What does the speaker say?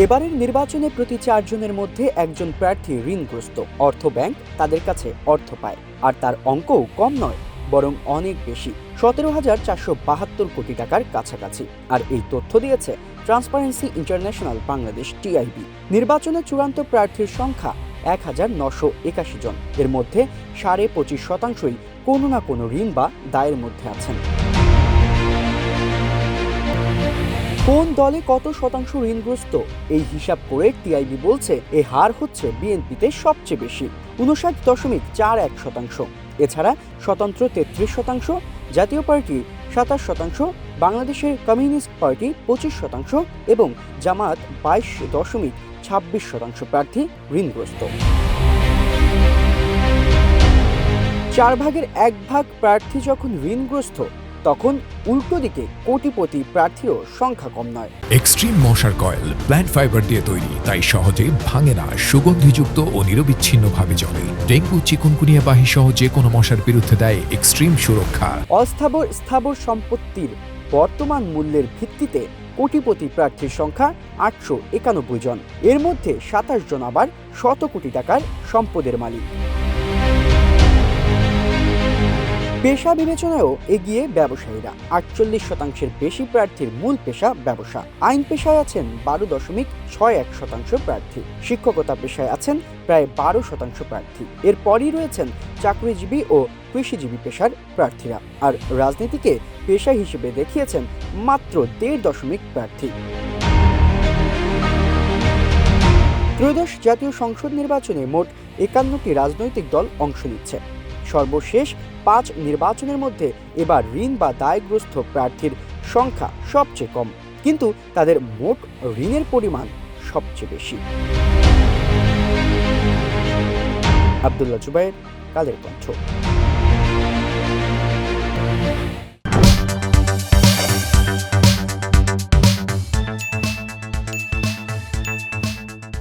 এবারের নির্বাচনে প্রতি 4 জনের মধ্যে একজন প্রার্থী ঋণগ্রস্ত। অর্থ ব্যাংক তাদের কাছে অর্থ পায়, আর তার অঙ্কও কম নয়, বরং অনেক বেশি, 17,472 কোটি টাকার কাছাকাছি। আর এই তথ্য দিয়েছে ট্রান্সপারেন্সি ইন্টারন্যাশনাল বাংলাদেশ টিআইবি। নির্বাচনে চূড়ান্ত প্রার্থীর সংখ্যা 1,981 জন। এর মধ্যে 25.5% কোনো না কোনো ঋণ বা দায়ের মধ্যে আছেন। কোন দলে কত শতাংশ ঋণগ্রস্ত এই হিসাব করে টিআইবি বলছে এই হার হচ্ছে বিএনপিতে সবচেয়ে বেশি, 59.41%। এছাড়া স্বতন্ত্র 33%, জাতীয় পার্টি 27%, বাংলাদেশের কমিউনিস্ট পার্টি 25% এবং জামাত 22.26% প্রার্থী ঋণগ্রস্ত। 4 ভাগের 1 ভাগ প্রার্থী যখন ঋণগ্রস্ত, তখন উল্টো দিকে কোটিপতি প্রার্থীরও সংখ্যা কম নয়। এক্সট্রিম মশার কয়েল প্ল্যান্ট ফাইবার দিয়ে তৈরি, তাই সহজে ভাঙে না, সুগন্ধিযুক্ত ও নিরবিচ্ছিন্নভাবে জ্বলে। ডেঙ্গু, চিকুনগুনিয়া বাহি সহ যে কোনো মশার বিরুদ্ধে দেয় এক্সট্রিম সুরক্ষা। অস্থাবর স্থাবর সম্পত্তির বর্তমান মূল্যের ভিত্তিতে কোটিপতি প্রার্থীর সংখ্যা 891 জন। এর মধ্যে 27 জন আবার শত কোটি টাকার সম্পদের মালিক। পেশা বিবেচনায়ও এগিয়ে ব্যবসায়ীরা। 48% বেশি প্রার্থীর মূল পেশা ব্যবসা। আইন পেশায় আছেন 12.61% প্রার্থী। শিক্ষকতা পেশায় আছেন প্রায় 12% প্রার্থী। এরপরই রয়েছেন চাকরিজীবী ও কৃষিজীবী পেশার প্রার্থীরা। আর রাজনীতিকে পেশা হিসেবে দেখিয়েছেন মাত্র 1.5% প্রার্থী। ত্রয়োদশ জাতীয় সংসদ নির্বাচনে মোট 51টি রাজনৈতিক দল অংশ নিচ্ছে। সর্বশেষ 5 নির্বাচনের মধ্যে এবার ঋণ বা দায়গ্রস্ত প্রার্থীর সংখ্যা সবচেয়ে কম, কিন্তু তাদের মোট ঋণের পরিমাণ সবচেয়ে বেশি। আব্দুল্লাহ জুবায়ের, কালের কণ্ঠ।